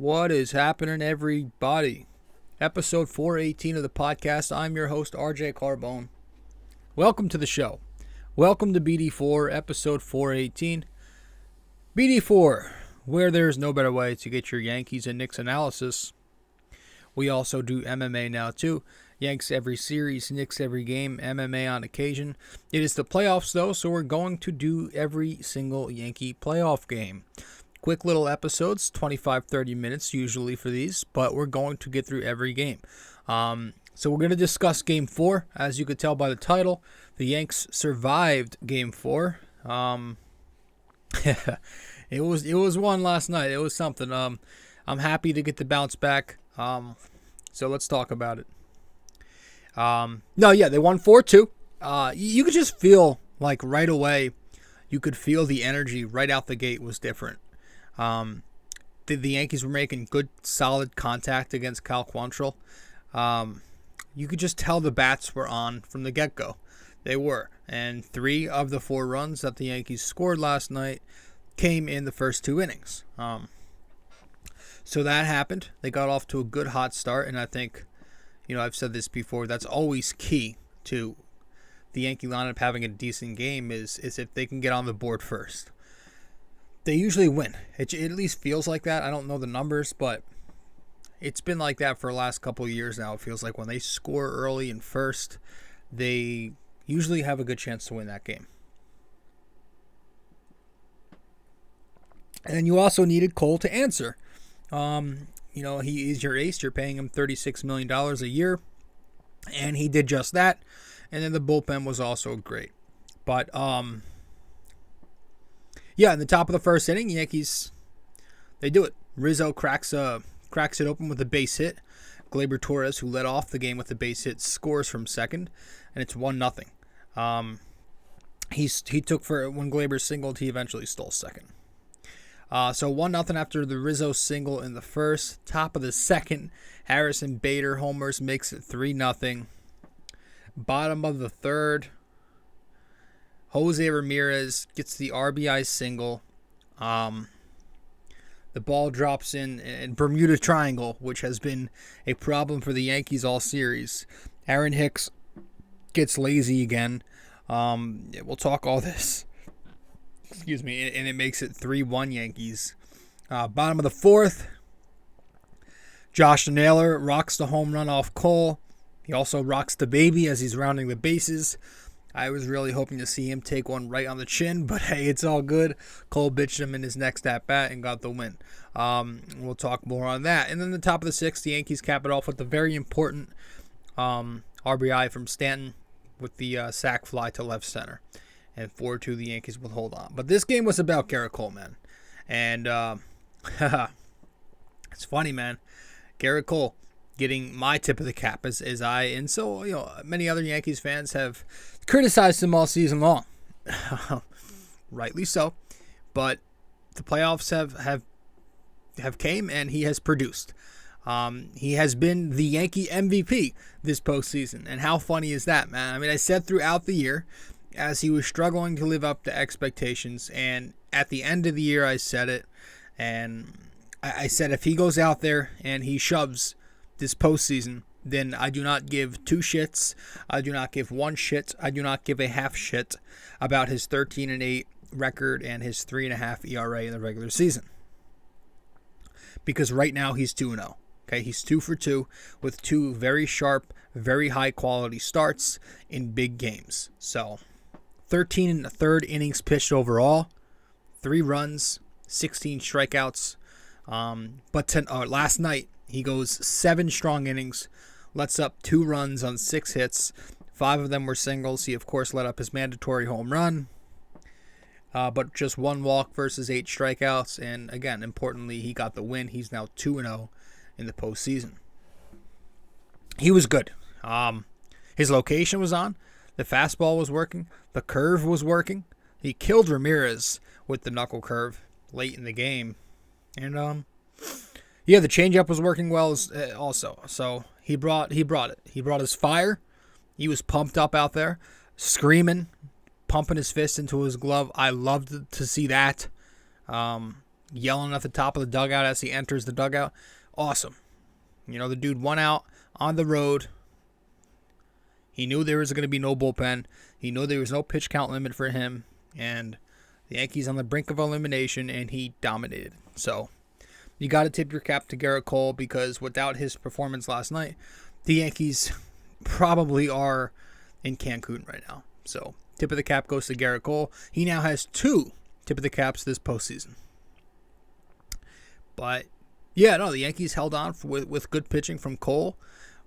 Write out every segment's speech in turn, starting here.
What is happening, everybody? Episode 418 of the podcast. I'm your host, RJ Carbone. Welcome to the show. Welcome to BD4, episode 418. BD4, where there's no better way to get your Yankees and Knicks analysis. We also do MMA now, too. Yanks every series, Knicks every game, MMA on occasion. It is the playoffs, though, so we're going to do every single Yankee playoff game. Quick little episodes, 25-30 minutes usually for these, but we're going to get through every game. So we're going to discuss Game 4. As you could tell by the title, the Yanks survived Game 4. It was one last night. It was something. I'm happy to get the bounce back. So let's talk about it. They won 4-2. You could just feel like right away, you could feel the energy right out the gate was different. The Yankees were making good, solid contact against Cal Quantrill. You could just tell the bats were on from the get-go. They were. And 3 of the 4 runs that the Yankees scored last night came in the first 2 innings. So that happened. They got off to a good hot start, and I think, I've said this before, that's always key to the Yankee lineup having a decent game is if they can get on the board first. They usually win. It at least feels like that. I don't know the numbers, but it's been like that for the last couple of years now. It feels like when they score early and first, they usually have a good chance to win that game. And you also needed Cole to answer. He is your ace. You're paying him $36 million a year, and he did just that. And then the bullpen was also great. But, in the top of the first inning, Yankees, they do it. Rizzo cracks it open with a base hit. Gleyber Torres, who led off the game with a base hit, scores from second, and it's 1-0. He took for when Gleyber singled, he eventually stole second. So 1-0 after the Rizzo single in the first. Top of the second, Harrison Bader homers, makes it 3-0. Bottom of the third, Jose Ramirez gets the RBI single. The ball drops in Bermuda Triangle, which has been a problem for the Yankees all series. Aaron Hicks gets lazy again. We'll talk all this. Excuse me, and it makes it 3-1 Yankees. Bottom of the fourth, Josh Naylor rocks the home run off Cole. He also rocks the baby as he's rounding the bases. I was really hoping to see him take one right on the chin, but hey, it's all good. Cole bitched him in his next at-bat and got the win. We'll talk more on that. And then the top of the sixth, the Yankees cap it off with the very important RBI from Stanton with the sac fly to left center. And 4-2, the Yankees will hold on. But this game was about Gerrit Cole, man. And it's funny, man. Gerrit Cole getting my tip of the cap as I, and so, many other Yankees fans have criticized him all season long. Rightly so. But the playoffs have came, and he has produced. He has been the Yankee MVP this postseason. And how funny is that, man? I mean, I said throughout the year, as he was struggling to live up to expectations, and at the end of the year I said it, and I said if he goes out there and he shoves this postseason, then I do not give 2 shits, I do not give 1 shit, I do not give a half shit about his 13-8 record and his 3.5 ERA in the regular season. Because right now he's 2-0. Okay, he's 2 for 2 with 2 very sharp, very high quality starts in big games. So 13 1/3 innings pitched overall, 3 runs, 16 strikeouts. But last night, he goes 7 strong innings, lets up 2 runs on 6 hits. 5 of them were singles. He, of course, let up his mandatory home run, but just 1 walk versus 8 strikeouts. And again, importantly, he got the win. He's now 2-0 in the postseason. He was good. His location was on. The fastball was working. The curve was working. He killed Ramirez with the knuckle curve late in the game. And, the changeup was working well also. So he brought it. He brought his fire. He was pumped up out there, screaming, pumping his fist into his glove. I loved to see that. yelling at the top of the dugout as he enters the dugout. Awesome. The dude won out on the road. He knew there was going to be no bullpen. He knew there was no pitch count limit for him. And the Yankees on the brink of elimination, and he dominated. So you got to tip your cap to Gerrit Cole, because without his performance last night, the Yankees probably are in Cancun right now. So tip of the cap goes to Gerrit Cole. He now has 2 tip of the caps this postseason. But yeah, no, the Yankees held on with good pitching from Cole,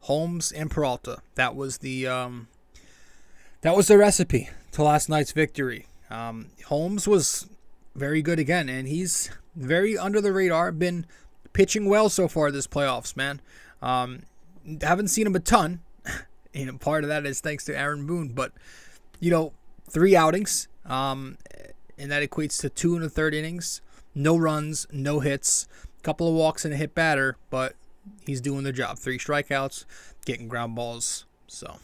Holmes, and Peralta. That was the recipe to last night's victory. Holmes was very good again, and he's very under the radar. Been pitching well so far this playoffs, man. Haven't seen him a ton. Part of that is thanks to Aaron Boone, but 3 outings, and that equates to 2 1/3 innings. No runs, no hits, couple of walks and a hit batter, but he's doing the job. 3 strikeouts, getting ground balls. So,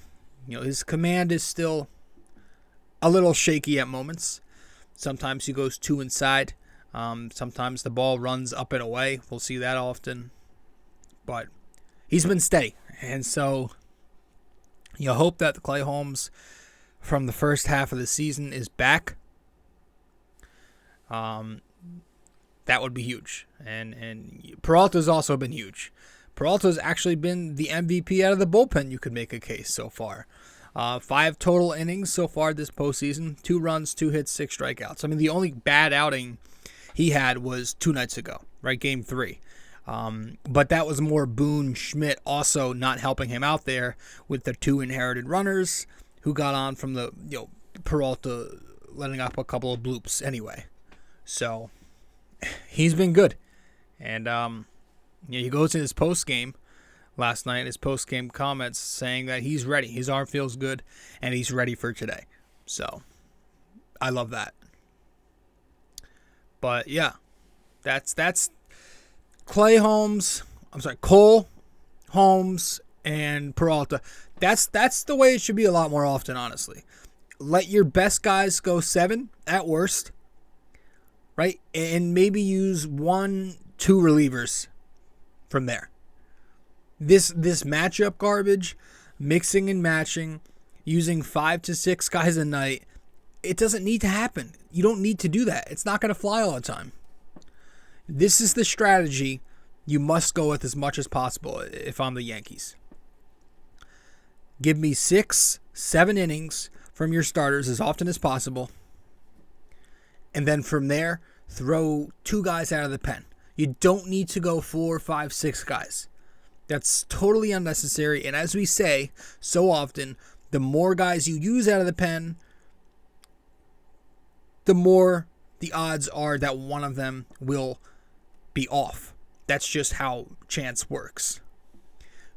his command is still a little shaky at moments. Sometimes he goes 2 inside. Sometimes the ball runs up and away. We'll see that often. But he's been steady. And so you hope that Clay Holmes from the first half of the season is back. That would be huge. And Peralta's also been huge. Peralta's actually been the MVP out of the bullpen, you could make a case so far. 5 total innings so far this postseason. 2 runs, 2 hits, 6 strikeouts. I mean, the only bad outing he had was 2 nights ago, right? Game 3. But that was more Boone Schmidt also not helping him out there with the 2 inherited runners who got on from the, Peralta letting up a couple of bloops anyway. So he's been good. And he goes in his post game last night, his post game comments saying that he's ready. His arm feels good and he's ready for today. So I love that. But yeah, that's Cole, Holmes, and Peralta. That's the way it should be a lot more often, honestly. Let your best guys go 7 at worst, right? And maybe use 1-2 relievers from there. This matchup garbage, mixing and matching, using 5 to 6 guys a night, it doesn't need to happen. You don't need to do that. It's not going to fly all the time. This is the strategy you must go with as much as possible if I'm the Yankees. Give me 6, 7 innings from your starters as often as possible. And then from there, throw 2 guys out of the pen. You don't need to go 4, 5, 6 guys. That's totally unnecessary. And as we say so often, the more guys you use out of the pen, the more the odds are that one of them will be off. That's just how chance works.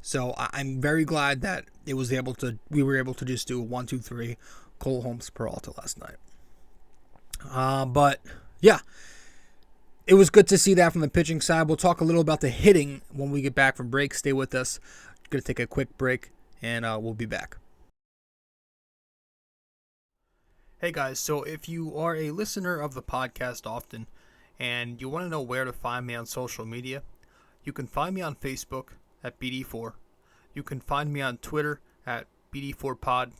So I'm very glad that we were able to just do a 1, 2, 3 Cole, Holmes, Peralta last night. But yeah, it was good to see that from the pitching side. We'll talk a little about the hitting when we get back from break. Stay with us. Going to take a quick break, and we'll be back. Hey guys, so if you are a listener of the podcast often and you want to know where to find me on social media, you can find me on Facebook at BD4. You can find me on Twitter at BD4Pod.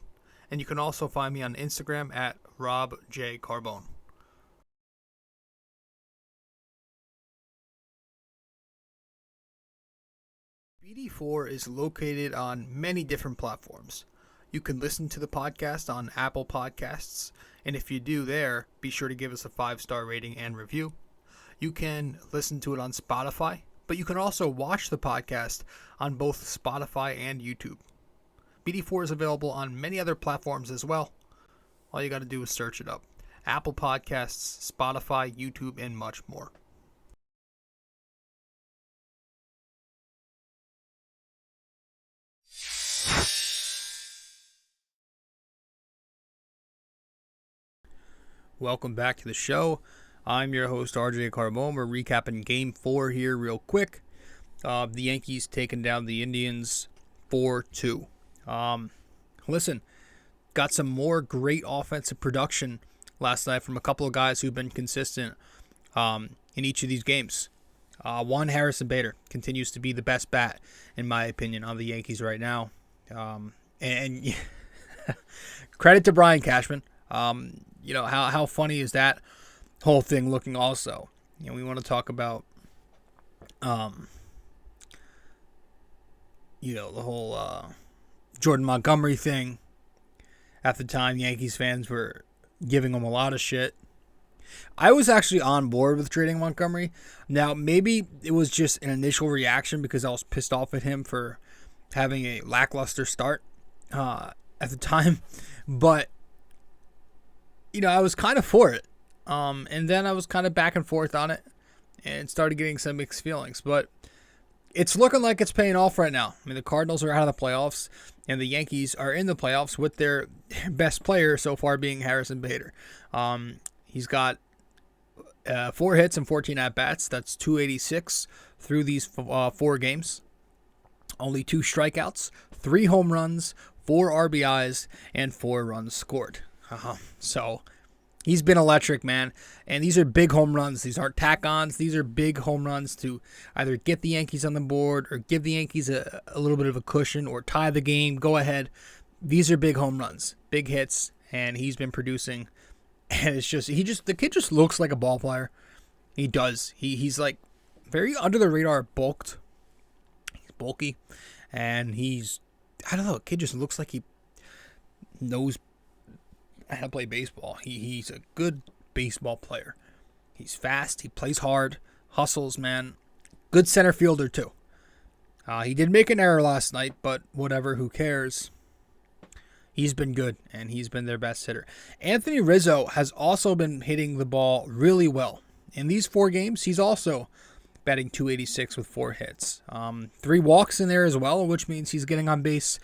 And you can also find me on Instagram at Rob J. Carbone. BD4 is located on many different platforms. You can listen to the podcast on Apple Podcasts, and if you do there, be sure to give us a 5-star rating and review. You can listen to it on Spotify, but you can also watch the podcast on both Spotify and YouTube. BD4 is available on many other platforms as well. All you got to do is search it up. Apple Podcasts, Spotify, YouTube, and much more. Welcome back to the show. I'm your host, RJ Carbone. We're recapping Game 4 here real quick. The Yankees taking down the Indians 4-2. Listen, got some more great offensive production last night from a couple of guys who've been consistent. in each of these games. One, Harrison Bader continues to be the best bat, in my opinion, on the Yankees right now. And credit to Brian Cashman. How funny is that whole thing looking also? We want to talk about, the whole Jordan Montgomery thing. At the time, Yankees fans were giving him a lot of shit. I was actually on board with trading Montgomery. Now, maybe it was just an initial reaction because I was pissed off at him for having a lackluster start at the time. But, I was kind of for it. And then I was kind of back and forth on it and started getting some mixed feelings. But it's looking like it's paying off right now. I mean, the Cardinals are out of the playoffs, and the Yankees are in the playoffs with their best player so far being Harrison Bader. He's got 4 hits and 14 at-bats. That's 286 through these 4 games. Only 2 strikeouts, 3 home runs, 4 RBIs, and 4 runs scored. So he's been electric, man. And these are big home runs. These aren't tack-ons. These are big home runs to either get the Yankees on the board or give the Yankees a little bit of a cushion or tie the game. Go ahead. These are big home runs, big hits, and he's been producing. And it's just, the kid just looks like a ball player. He does. He's like very under the radar bulked. He's bulky. And I don't know, the kid just looks like he knows how to play baseball. He's a good baseball player. He's fast. He plays hard. Hustles, man. Good center fielder, too. He did make an error last night, but whatever, who cares? He's been good, and he's been their best hitter. Anthony Rizzo has also been hitting the ball really well. In these 4 games, he's also batting .286 with 4 hits. 3 walks in there as well, which means he's getting on base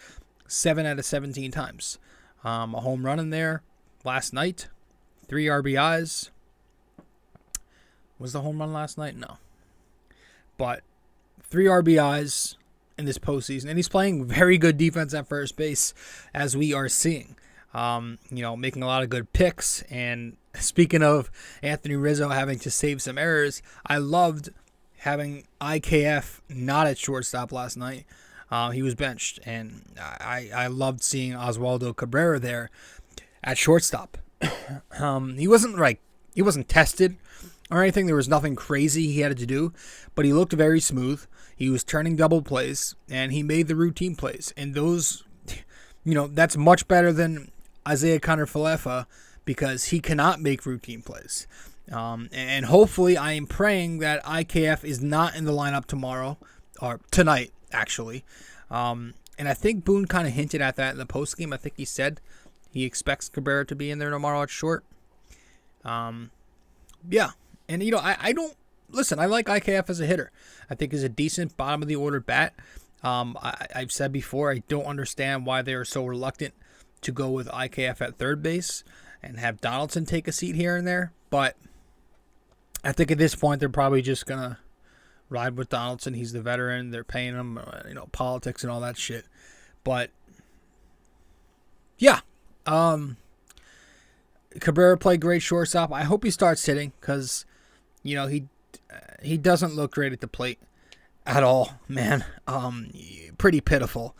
7 out of 17 times. A home run in there last night. 3 RBIs. Was the home run last night? No. But 3 RBIs in this postseason, and he's playing very good defense at first base, as we are seeing. Making a lot of good picks. And speaking of Anthony Rizzo having to save some errors, I loved having IKF not at shortstop last night. He was benched, and I loved seeing Oswaldo Cabrera there at shortstop. He wasn't tested or anything. There was nothing crazy he had to do, but he looked very smooth. He was turning double plays, and he made the routine plays. And those, that's much better than Isaiah Kiner-Falefa because he cannot make routine plays. And hopefully, I am praying that IKF is not in the lineup tomorrow, or tonight, actually. And I think Boone kind of hinted at that in the postgame. I think he said he expects Cabrera to be in there tomorrow at short. Yeah. And, I don't... Listen, I like IKF as a hitter. I think he's a decent bottom-of-the-order bat. I've said before, I don't understand why they are so reluctant to go with IKF at third base and have Donaldson take a seat here and there. But I think at this point, they're probably just going to ride with Donaldson. He's the veteran. They're paying him, politics and all that shit. But, yeah. Cabrera played great shortstop. I hope he starts hitting because, he doesn't look great at the plate at all, man. Pretty pitiful.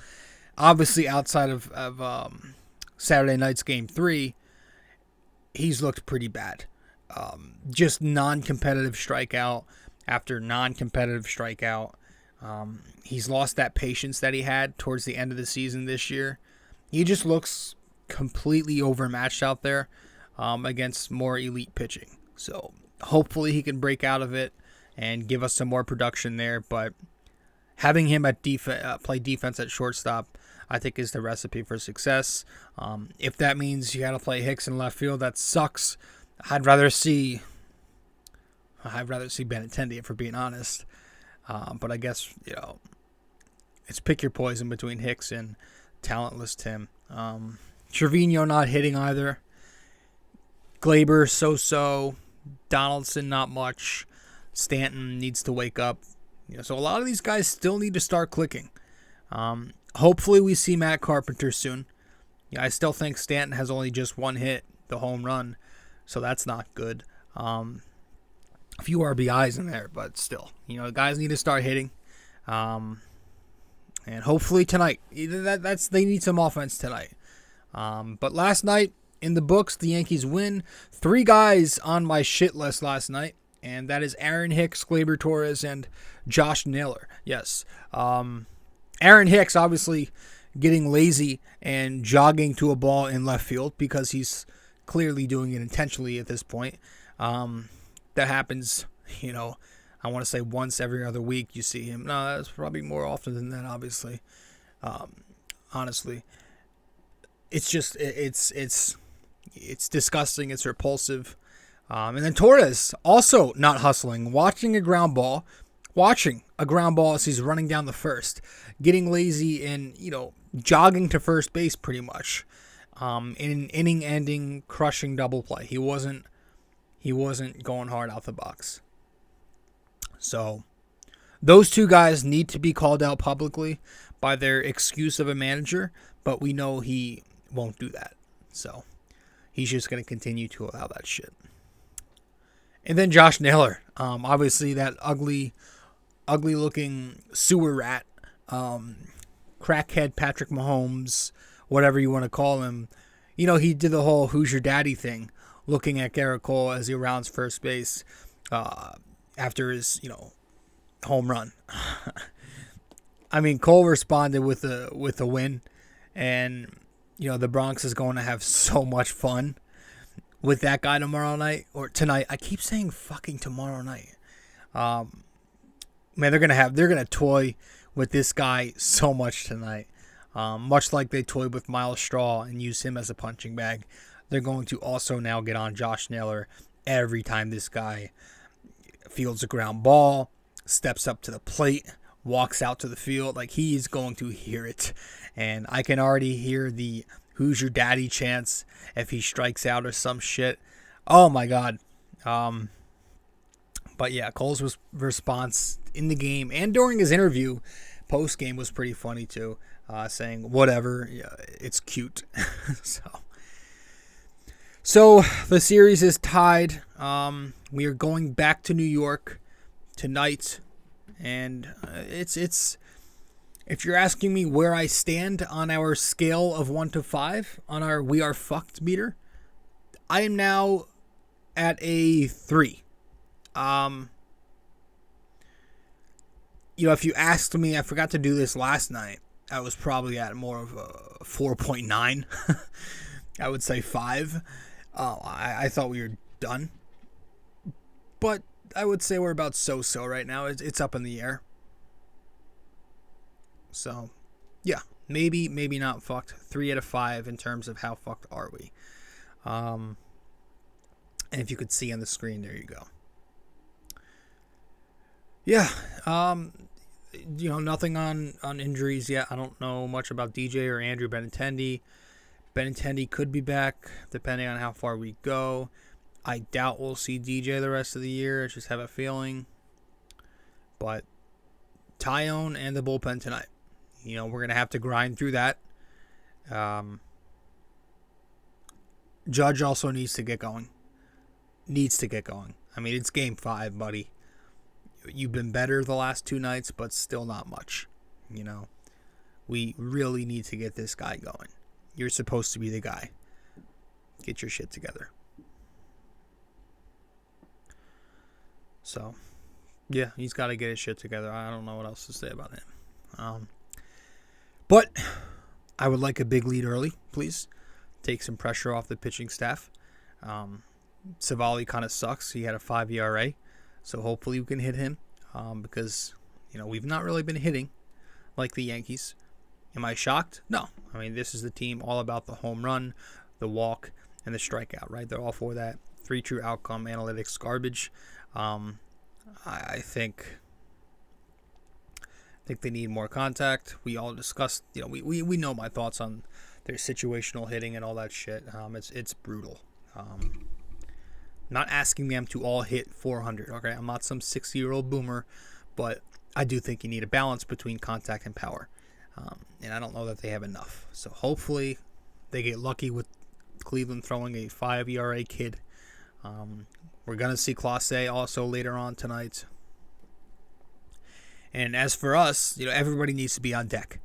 Obviously, outside of Saturday night's Game 3, he's looked pretty bad. Just non-competitive strikeout after non-competitive strikeout. He's lost that patience that he had towards the end of the season this year. He just looks completely overmatched out there against more elite pitching. So hopefully he can break out of it and give us some more production there. But having him at play defense at shortstop, I think, is the recipe for success. If that means you got to play Hicks in left field, that sucks. I'd rather see Benintendi, if we're being honest. But I guess, it's pick your poison between Hicks and talentless Tim. Trevino not hitting either. Glaber, so-so. Donaldson, not much. Stanton needs to wake up. So a lot of these guys still need to start clicking. Hopefully we see Matt Carpenter soon. I still think Stanton has only just 1 hit, the home run. So that's not good. a few RBIs in there, but still, guys need to start hitting. And hopefully tonight, they need some offense tonight. But last night in the books, the Yankees win. 3 guys on my shit list last night, and that is Aaron Hicks, Gleyber Torres, and Josh Naylor. Yes. Aaron Hicks obviously getting lazy and jogging to a ball in left field because he's clearly doing it intentionally at this point. That happens, I want to say once every other week you see him. No, that's probably more often than that, obviously. Honestly. It's just, it's disgusting. It's repulsive. And then Torres, also not hustling, watching a ground ball as he's running down the first, getting lazy and, jogging to first base pretty much. In an inning-ending, crushing double play. He wasn't going hard out the box. So, those 2 guys need to be called out publicly by their excuse of a manager, but we know he won't do that. So, he's just going to continue to allow that shit. And then Josh Naylor, obviously that ugly-looking sewer rat, crackhead Patrick Mahomes, whatever you want to call him. He did the whole "Who's your daddy" thing, looking at Gerrit Cole as he rounds first base after his, home run. I mean, Cole responded with a win, and the Bronx is going to have so much fun with that guy tomorrow night or tonight. I keep saying fucking tomorrow night. Man, they're gonna toy with this guy so much tonight. Much like they toyed with Miles Straw and use him as a punching bag, they're going to also now get on Josh Naylor every time this guy fields a ground ball, steps up to the plate, walks out to the field. Like, he's going to hear it. And I can already hear the "Who's your daddy" chants if he strikes out or some shit. Oh my God. But yeah, Cole's response in the game and during his interview post-game was pretty funny too, saying, whatever, yeah, it's cute. So the series is tied. We are going back to New York tonight, and it's if you're asking me where I stand on our scale of 1 to 5 on our "we are fucked" meter, I am now at a 3. If you asked me, I forgot to do this last night, I was probably at more of a 4.9. I would say 5. I thought we were done. But I would say we're about so-so right now. It's up in the air. So, yeah. Maybe not fucked. 3 out of 5 in terms of how fucked are we. And if you could see on the screen, there you go. Yeah. Nothing on injuries yet. I don't know much about DJ or Andrew Benintendi. Benintendi could be back, depending on how far we go. I doubt we'll see DJ the rest of the year. I just have a feeling. But Tyone and the bullpen tonight. We're going to have to grind through that. Judge also needs to get going. I mean, it's game 5, buddy. You've been better the last 2 nights, but still not much. We really need to get this guy going. You're supposed to be the guy. Get your shit together. So, yeah, he's got to get his shit together. I don't know what else to say about him. But I would like a big lead early, please. Take some pressure off the pitching staff. Savali kind of sucks. He had a 5 ERA. So hopefully we can hit him because, we've not really been hitting like the Yankees. Am I shocked? No. I mean, this is the team all about the home run, the walk, and the strikeout, right? They're all for that. 3 true outcome analytics garbage. I think they need more contact. We all discussed, we know my thoughts on their situational hitting and all that shit. It's brutal. Not asking them to all hit 400. Okay, I'm not some 60-year-old boomer, but I do think you need a balance between contact and power. And I don't know that they have enough. So hopefully they get lucky with Cleveland throwing a 5 ERA kid We're going to see Clase also later on tonight. And as for us, everybody needs to be on deck.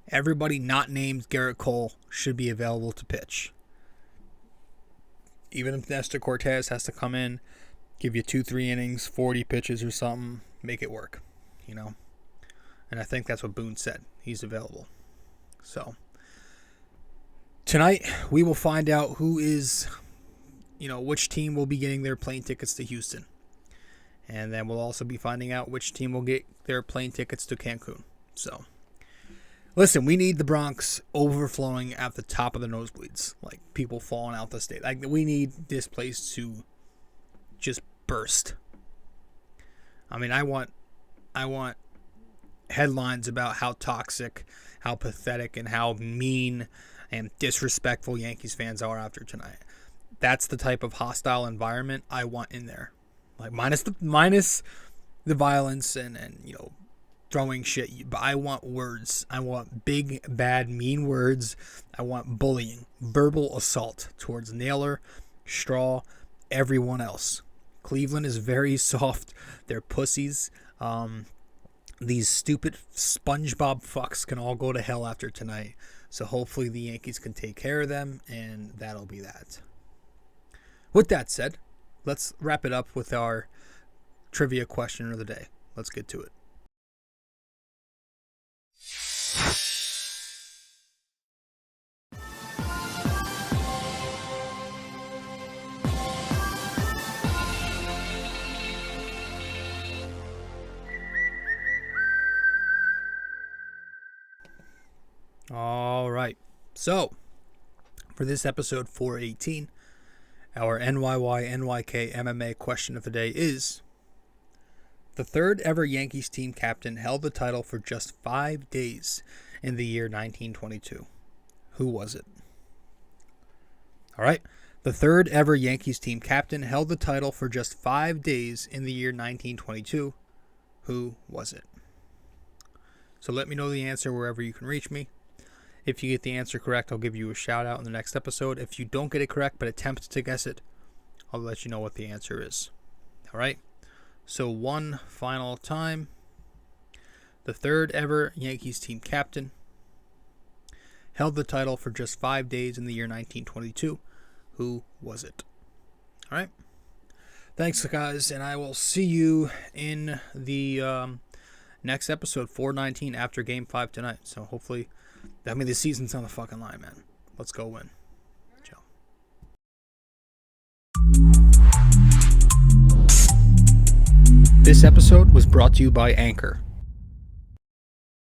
Everybody not named Gerrit Cole should be available to pitch. Even if Nestor Cortez has to come in, give you 2-3 innings, 40 pitches or something, make it work, And I think that's what Boone said. He's available. So tonight we will find out who is, which team will be getting their plane tickets to Houston. And then we'll also be finding out which team will get their plane tickets to Cancun. So, listen, we need the Bronx overflowing at the top of the nosebleeds. Like, people falling out the state. Like, we need this place to just burst. I mean, I want headlines about how toxic, how pathetic, and how mean and disrespectful Yankees fans are after tonight. That's the type of hostile environment I want in there. Like, minus the violence and throwing shit. But I want words. I want big, bad, mean words. I want bullying, verbal assault towards Naylor, Straw, everyone else. Cleveland is very soft. They're pussies. These stupid SpongeBob fucks can all go to hell after tonight. So hopefully the Yankees can take care of them, and that'll be that. With that said, let's wrap it up with our trivia question of the day. Let's get to it. All right. So, for this episode 418, our NYY-NYK-MMA question of the day is: the third ever Yankees team captain held the title for just 5 days in the year 1922. Who was it? All right. The third ever Yankees team captain held the title for just 5 days in the year 1922. Who was it? So let me know the answer wherever you can reach me. If you get the answer correct, I'll give you a shout out in the next episode. If you don't get it correct but attempt to guess it, I'll let you know what the answer is. All right. So one final time. The third ever Yankees team captain held the title for just 5 days in the year 1922. Who was it? All right. Thanks, guys, and I will see you in the next episode, 419, after Game 5 tonight. So hopefully, the season's on the fucking line, man. Let's go win. Ciao. This episode was brought to you by Anchor.